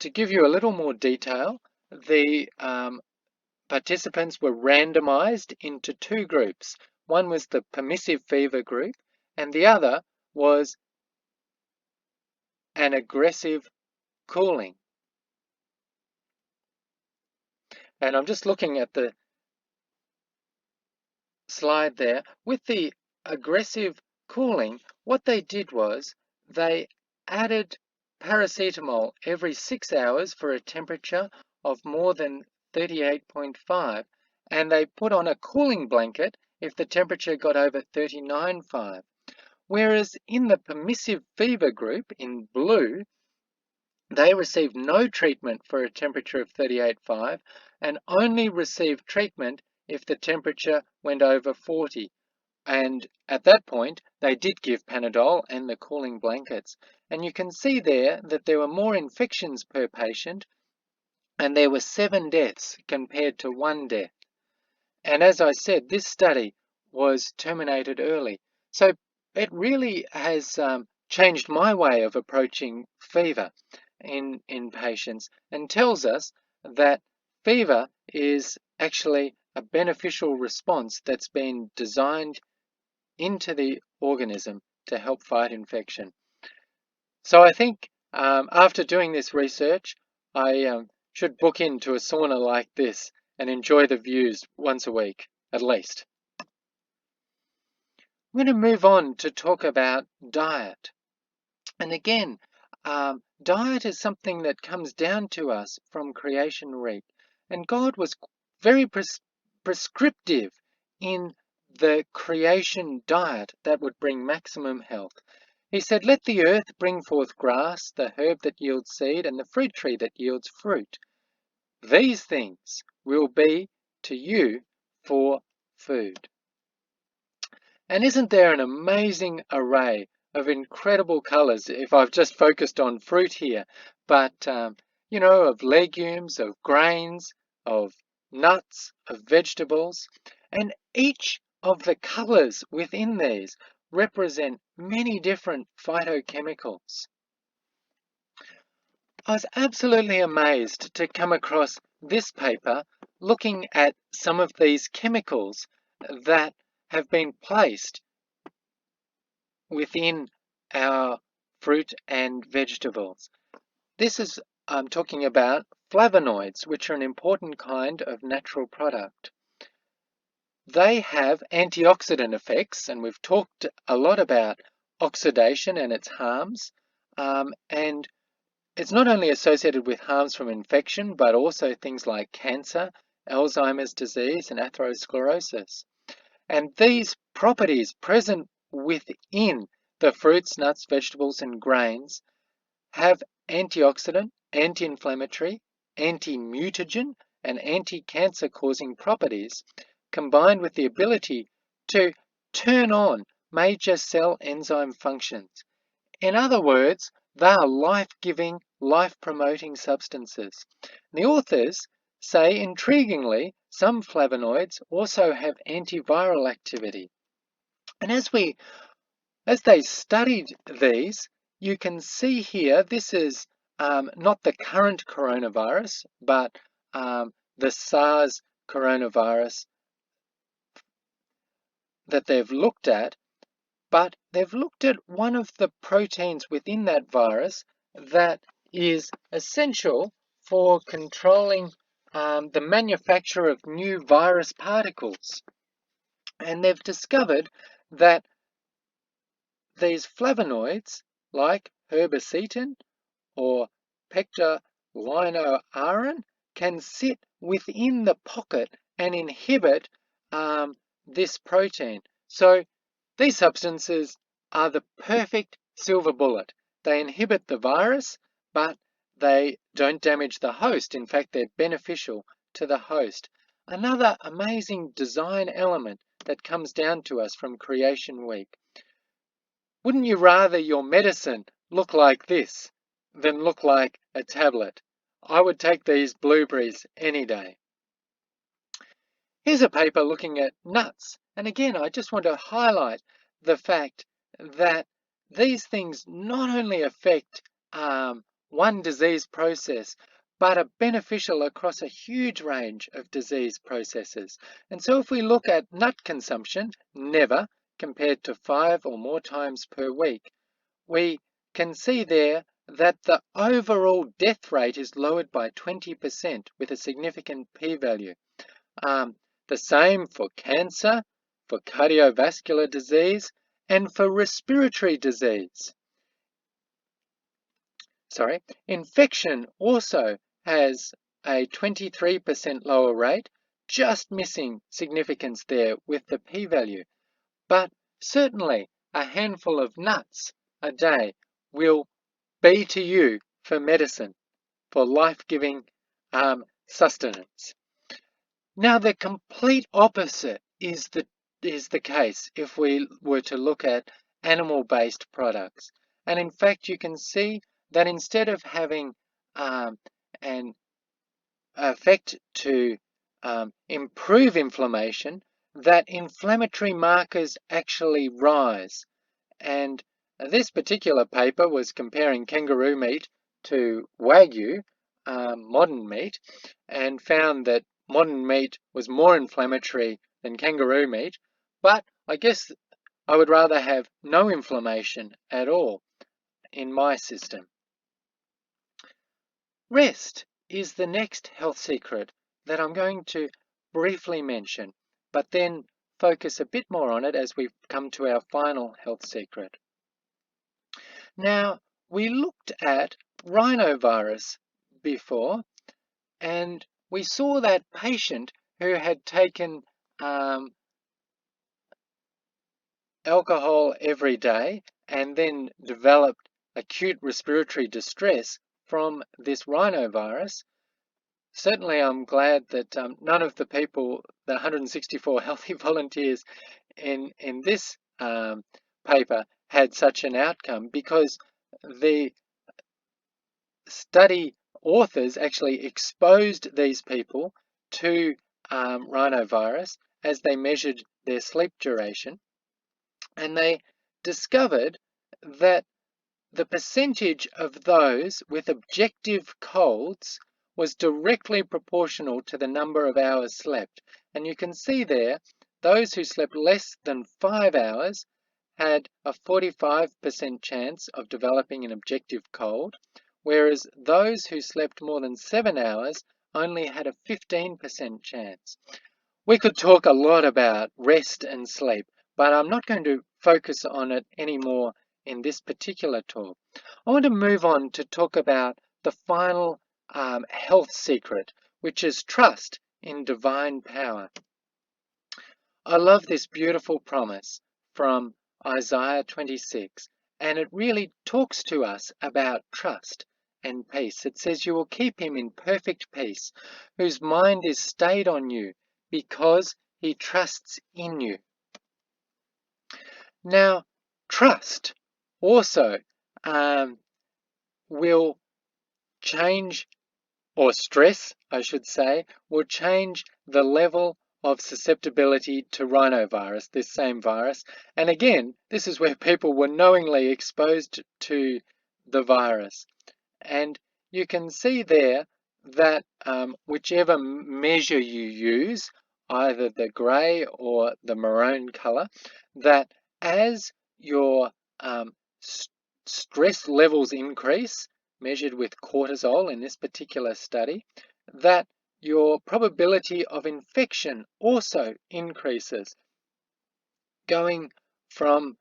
to give you a little more detail, the participants were randomized into two groups. One was the permissive fever group, and the other was an aggressive cooling. And I'm just looking at the slide there. With the aggressive cooling, what they did was they added paracetamol every 6 hours for a temperature of more than 38.5, and they put on a cooling blanket if the temperature got over 39.5. Whereas in the permissive fever group in blue, they received no treatment for a temperature of 38.5 and only received treatment if the temperature went over 40. And at that point, they did give Panadol and the cooling blankets. And you can see there that there were more infections per patient, and there were 7 deaths compared to 1 death. And as I said, this study was terminated early. So it really has changed my way of approaching fever in patients, and tells us that fever is actually a beneficial response that's been designed into the organism to help fight infection. So I think after doing this research, I should book into a sauna like this and enjoy the views once a week, at least. I'm going to move on to talk about diet. And again, diet is something that comes down to us from creation reap. And God was very prescriptive in the creation diet that would bring maximum health. He said, "Let the earth bring forth grass, the herb that yields seed, and the fruit tree that yields fruit. These things will be to you for food." And isn't there an amazing array of incredible colors, if I've just focused on fruit here, but, of legumes, of grains, of nuts, of vegetables, and each of the colors within these represent many different phytochemicals. I was absolutely amazed to come across this paper looking at some of these chemicals that have been placed within our fruit and vegetables. This is talking about flavonoids, which are an important kind of natural product. They have antioxidant effects, and we've talked a lot about oxidation and its harms, and it's not only associated with harms from infection, but also things like cancer, Alzheimer's disease, and atherosclerosis. And these properties present within the fruits, nuts, vegetables, and grains have antioxidant, anti-inflammatory, anti-mutagen, and anti-cancer causing properties, combined with the ability to turn on major cell enzyme functions. In other words, they are life-giving, life-promoting substances. The authors say, intriguingly, some flavonoids also have antiviral activity. And as they studied these, you can see here, this is not the current coronavirus, but the SARS coronavirus that they've looked at, but they've looked at one of the proteins within that virus that is essential for controlling the manufacture of new virus particles. And they've discovered that these flavonoids, like herbacetin or pectolinoarin, can sit within the pocket and inhibit this protein. So these substances are the perfect silver bullet. They inhibit the virus, but they don't damage the host. In fact, they're beneficial to the host. Another amazing design element that comes down to us from Creation Week. Wouldn't you rather your medicine look like this than look like a tablet? I would take these blueberries any day. Here's a paper looking at nuts. And again, I just want to highlight the fact that these things not only affect one disease process, but are beneficial across a huge range of disease processes. And so if we look at nut consumption, never, compared to 5 or more times per week, we can see there that the overall death rate is lowered by 20% with a significant p-value. The same for cancer, for cardiovascular disease, and for respiratory disease. Infection also has a 23% lower rate, just missing significance there with the p-value. But certainly a handful of nuts a day will be to you for medicine, for life-giving sustenance. Now, the complete opposite is the case if we were to look at animal-based products. And in fact, you can see that instead of having an effect to improve inflammation, that inflammatory markers actually rise. And this particular paper was comparing kangaroo meat to Wagyu, modern meat, and found that modern meat was more inflammatory than kangaroo meat, but I guess I would rather have no inflammation at all in my system. Rest is the next health secret that I'm going to briefly mention, but then focus a bit more on it as we come to our final health secret. Now, we looked at rhinovirus before, and we saw that patient who had taken alcohol every day and then developed acute respiratory distress from this rhinovirus. Certainly, I'm glad that none of the people, the 164 healthy volunteers in this paper had such an outcome, because the study authors actually exposed these people to rhinovirus as they measured their sleep duration, and they discovered that the percentage of those with objective colds was directly proportional to the number of hours slept. And you can see there, those who slept less than 5 hours had a 45% chance of developing an objective cold, whereas those who slept more than 7 hours only had a 15% chance. We could talk a lot about rest and sleep, but I'm not going to focus on it anymore in this particular talk. I want to move on to talk about the final health secret, which is trust in divine power. I love this beautiful promise from Isaiah 26, and it really talks to us about trust and peace. It says, "You will keep him in perfect peace, whose mind is stayed on you, because he trusts in you." Now, trust also will change, or stress, I should say, will change the level of susceptibility to rhinovirus, this same virus. And again, this is where people were knowingly exposed to the virus. And you can see there that whichever measure you use, either the grey or the maroon colour, that as your stress levels increase, measured with cortisol in this particular study, that your probability of infection also increases, going from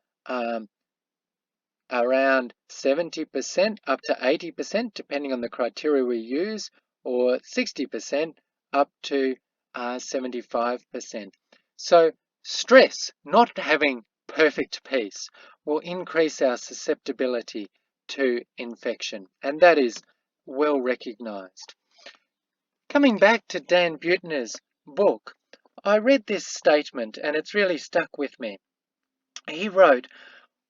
around 70% up to 80%, depending on the criteria we use, or 60% up to 75%. So stress, not having perfect peace, will increase our susceptibility to infection, and that is well recognized. Coming back to Dan Buettner's book, I read this statement and it's really stuck with me. He wrote,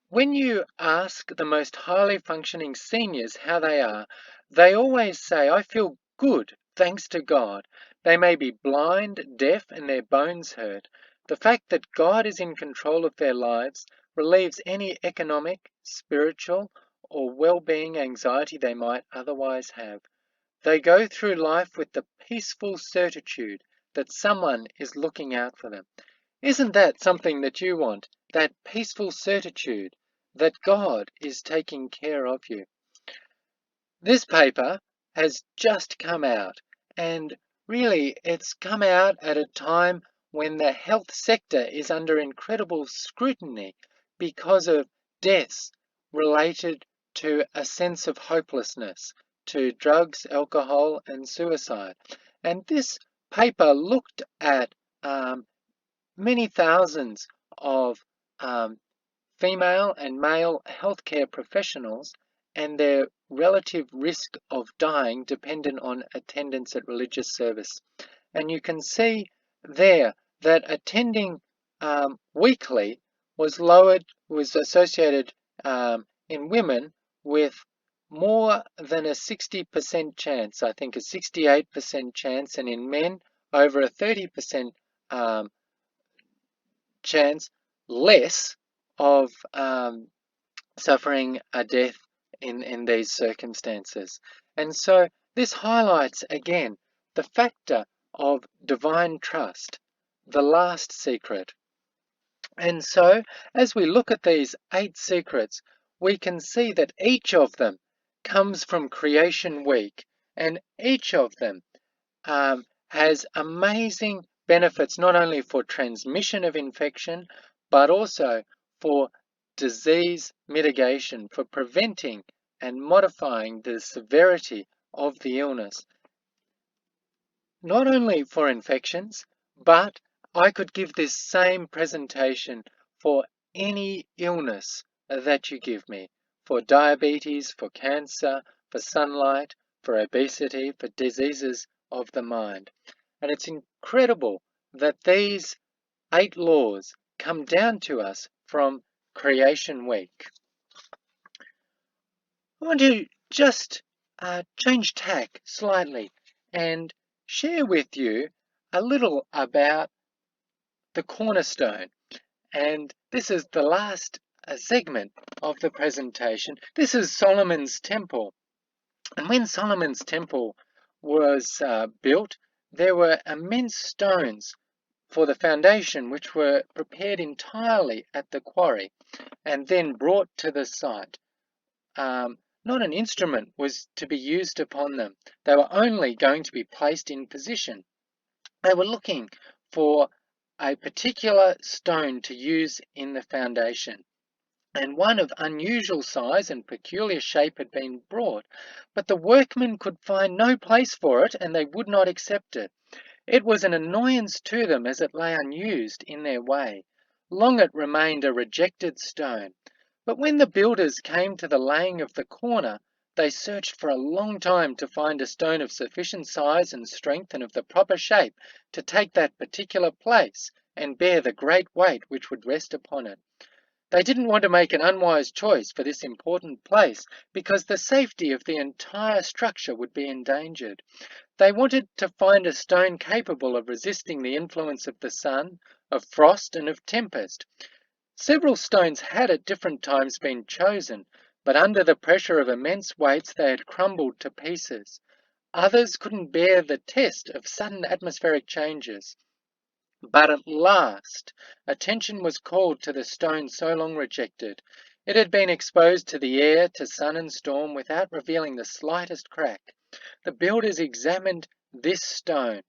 "When you ask the most highly functioning seniors how they are, they always say, 'I feel good, thanks to God.' They may be blind, deaf, and their bones hurt. The fact that God is in control of their lives relieves any economic, spiritual, or well-being anxiety they might otherwise have. They go through life with the peaceful certitude that someone is looking out for them." Isn't that something that you want? That peaceful certitude that God is taking care of you. This paper has just come out, and really it's come out at a time when the health sector is under incredible scrutiny because of deaths related to a sense of hopelessness, to drugs, alcohol, and suicide. And this paper looked at many thousands of female and male healthcare professionals and their relative risk of dying dependent on attendance at religious service. And you can see there that attending weekly was associated in women with more than a 60% chance, I think a 68% chance, and in men over a 30% chance less of suffering a death in these circumstances. And so this highlights again the factor of divine trust, the last secret. And so as we look at these 8 secrets, we can see that each of them comes from creation week, and each of them has amazing benefits not only for transmission of infection, but also for disease mitigation, for preventing and modifying the severity of the illness. Not only for infections, but I could give this same presentation for any illness that you give me, for diabetes, for cancer, for sunlight, for obesity, for diseases of the mind. And it's incredible that these 8 laws come down to us from Creation Week. I want to just change tack slightly and share with you a little about the cornerstone. And this is the last segment of the presentation. This is Solomon's Temple. And when Solomon's Temple was built, there were immense stones for the foundation, which were prepared entirely at the quarry and then brought to the site. Not an instrument was to be used upon them. They were only going to be placed in position. They were looking for a particular stone to use in the foundation, and one of unusual size and peculiar shape had been brought, but the workmen could find no place for it, and they would not accept it. It was an annoyance to them as it lay unused in their way. Long it remained a rejected stone. But when the builders came to the laying of the corner, they searched for a long time to find a stone of sufficient size and strength and of the proper shape to take that particular place and bear the great weight which would rest upon it. They didn't want to make an unwise choice for this important place because the safety of the entire structure would be endangered. They wanted to find a stone capable of resisting the influence of the sun, of frost, and of tempest. Several stones had at different times been chosen, but under the pressure of immense weights they had crumbled to pieces. Others couldn't bear the test of sudden atmospheric changes. But at last, attention was called to the stone so long rejected. It had been exposed to the air, to sun and storm, without revealing the slightest crack. The builders examined this stone.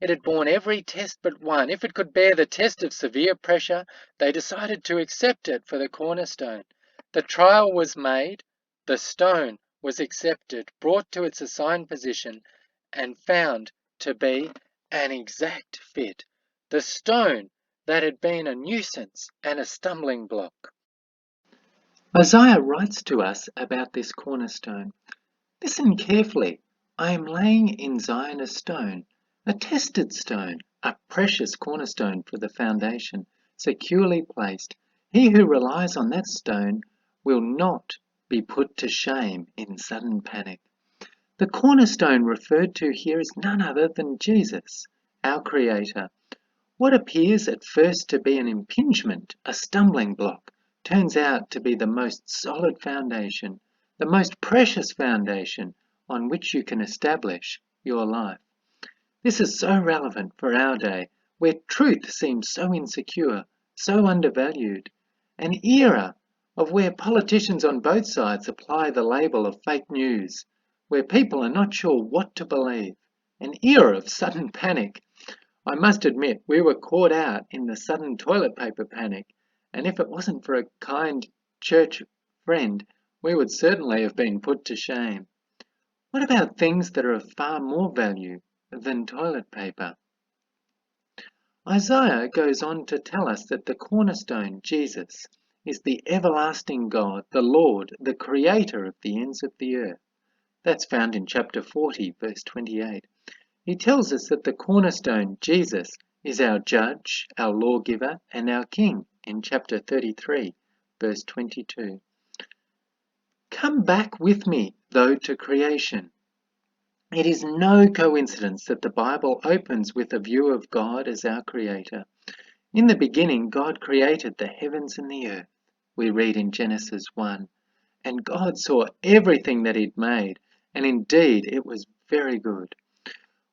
It had borne every test but one. If it could bear the test of severe pressure, they decided to accept it for the cornerstone. The trial was made, the stone was accepted, brought to its assigned position, and found to be an exact fit. The stone that had been a nuisance and a stumbling block. Isaiah writes to us about this cornerstone. Listen carefully. I am laying in Zion a stone, a tested stone, a precious cornerstone for the foundation, securely placed. He who relies on that stone will not be put to shame in sudden panic. The cornerstone referred to here is none other than Jesus, our Creator. What appears at first to be an impingement, a stumbling block, turns out to be the most solid foundation, the most precious foundation on which you can establish your life. This is so relevant for our day, where truth seems so insecure, so undervalued, an era of where politicians on both sides apply the label of fake news, where people are not sure what to believe, an era of sudden panic. I must admit, we were caught out in the sudden toilet paper panic, and if it wasn't for a kind church friend, we would certainly have been put to shame. What about things that are of far more value than toilet paper? Isaiah goes on to tell us that the cornerstone, Jesus, is the everlasting God, the Lord, the Creator of the ends of the earth. That's found in chapter 40, verse 28. He tells us that the cornerstone, Jesus, is our judge, our lawgiver, and our king in chapter 33, verse 22. Come back with me, though, to creation. It is no coincidence that the Bible opens with a view of God as our Creator. In the beginning, God created the heavens and the earth, we read in Genesis 1. And God saw everything that He'd made, and indeed it was very good.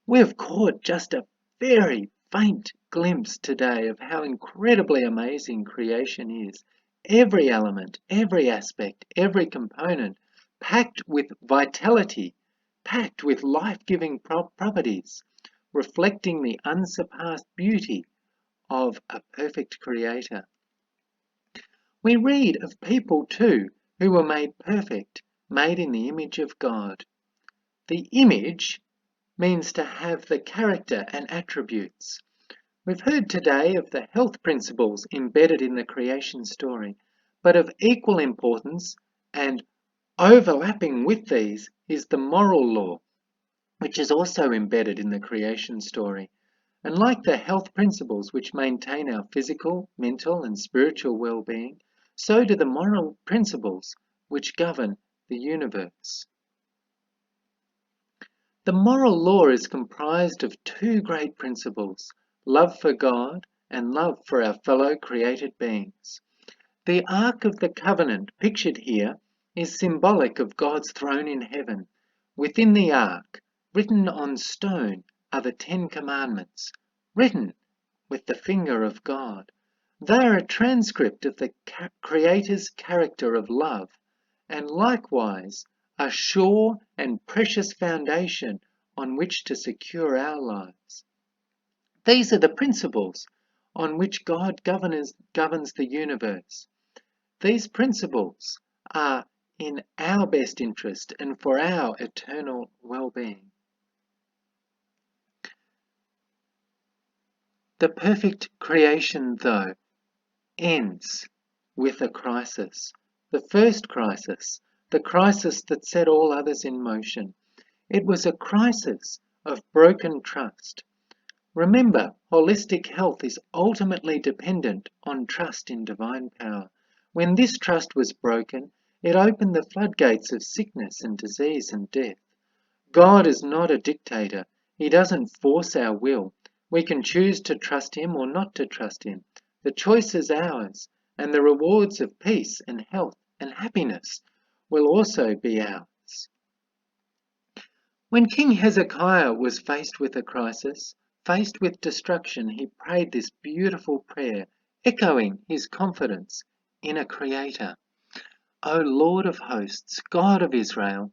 We have caught just a very faint glimpse today of how incredibly amazing creation is. Every element, every aspect, every component, packed with vitality, packed with life-giving properties, reflecting the unsurpassed beauty of a perfect Creator. We read of people too who were made perfect, made in the image of God. The image means to have the character and attributes. We've heard today of the health principles embedded in the creation story, but of equal importance and overlapping with these is the moral law, which is also embedded in the creation story. And like the health principles which maintain our physical, mental, and spiritual well-being, so do the moral principles which govern the universe. The moral law is comprised of two great principles, love for God and love for our fellow created beings. The Ark of the Covenant pictured here is symbolic of God's throne in heaven. Within the Ark, written on stone, are the 10 Commandments, written with the finger of God. They are a transcript of the Creator's character of love, and likewise a sure and precious foundation on which to secure our lives. These are the principles on which God governs the universe. These principles are in our best interest and for our eternal well-being. The perfect creation, though, ends with a crisis. The first crisis, the crisis that set all others in motion. It was a crisis of broken trust. Remember, holistic health is ultimately dependent on trust in divine power. When this trust was broken, it opened the floodgates of sickness and disease and death. God is not a dictator. He doesn't force our will. We can choose to trust Him or not to trust Him. The choice is ours, and the rewards of peace and health and happiness will also be ours. When King Hezekiah was faced with a crisis, faced with destruction, he prayed this beautiful prayer, echoing his confidence in a Creator. O Lord of hosts, God of Israel,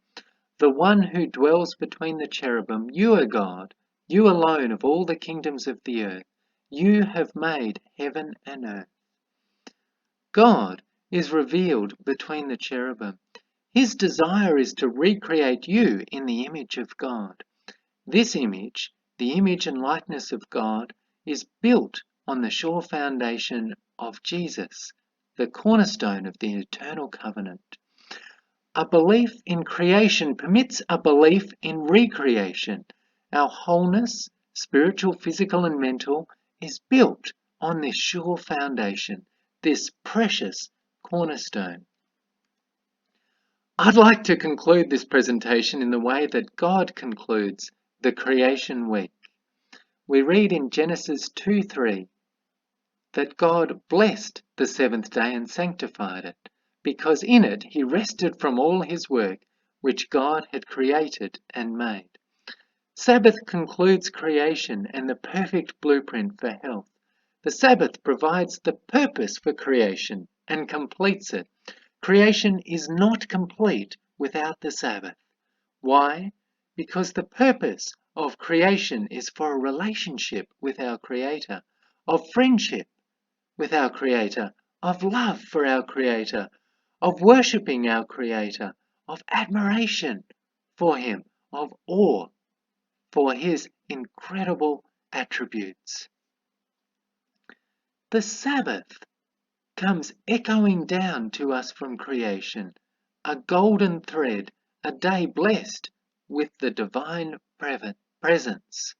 the one who dwells between the cherubim, you are God, You alone of all the kingdoms of the earth, you have made heaven and earth. God is revealed between the cherubim. His desire is to recreate you in the image of God. This image, the image and likeness of God, is built on the sure foundation of Jesus, the cornerstone of the eternal covenant. A belief in creation permits a belief in recreation. Our wholeness, spiritual, physical, and mental, is built on this sure foundation, this precious cornerstone. I'd like to conclude this presentation in the way that God concludes the creation week. We read in Genesis 2:3 that God blessed the seventh day and sanctified it, because in it he rested from all his work which God had created and made. Sabbath concludes creation and the perfect blueprint for health. The Sabbath provides the purpose for creation and completes it. Creation is not complete without the Sabbath. Why? Because the purpose of creation is for a relationship with our Creator, of friendship with our Creator, of love for our Creator, of worshipping our Creator, of admiration for Him, of awe for His incredible attributes. The Sabbath comes echoing down to us from creation, a golden thread, a day blessed with the divine presence.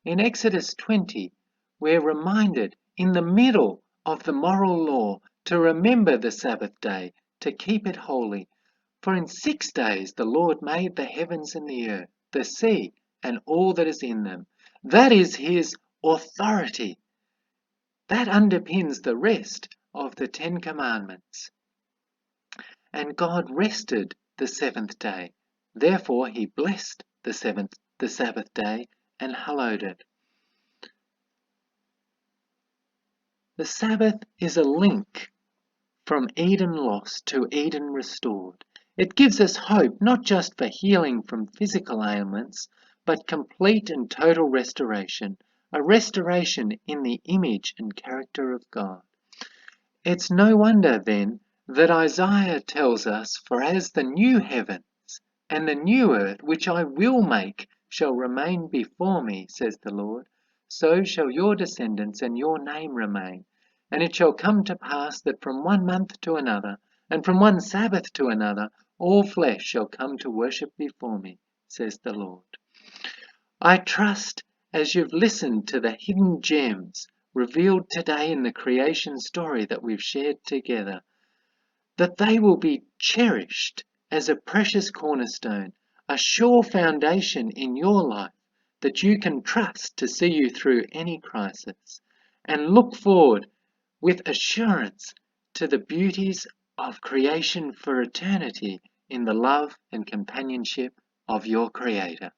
In Exodus 20, we're reminded in the middle of the moral law to remember the Sabbath day, to keep it holy. For in 6 days the Lord made the heavens and the earth, the sea, and all that is in them. That is His authority. That underpins the rest of the 10 Commandments. And God rested the seventh day. Therefore He blessed the Sabbath day and hallowed it. The Sabbath is a link from Eden lost to Eden restored. It gives us hope not just for healing from physical ailments, but complete and total restoration, a restoration in the image and character of God. It's no wonder then that Isaiah tells us, "For as the new heavens and the new earth which I will make shall remain before me, says the Lord, so shall your descendants and your name remain. And it shall come to pass that from one month to another, and from one Sabbath to another, all flesh shall come to worship before me, says the Lord." I trust as you've listened to the hidden gems revealed today in the creation story that we've shared together, that they will be cherished as a precious cornerstone, a sure foundation in your life that you can trust to see you through any crisis, and look forward with assurance to the beauties of creation for eternity in the love and companionship of your Creator.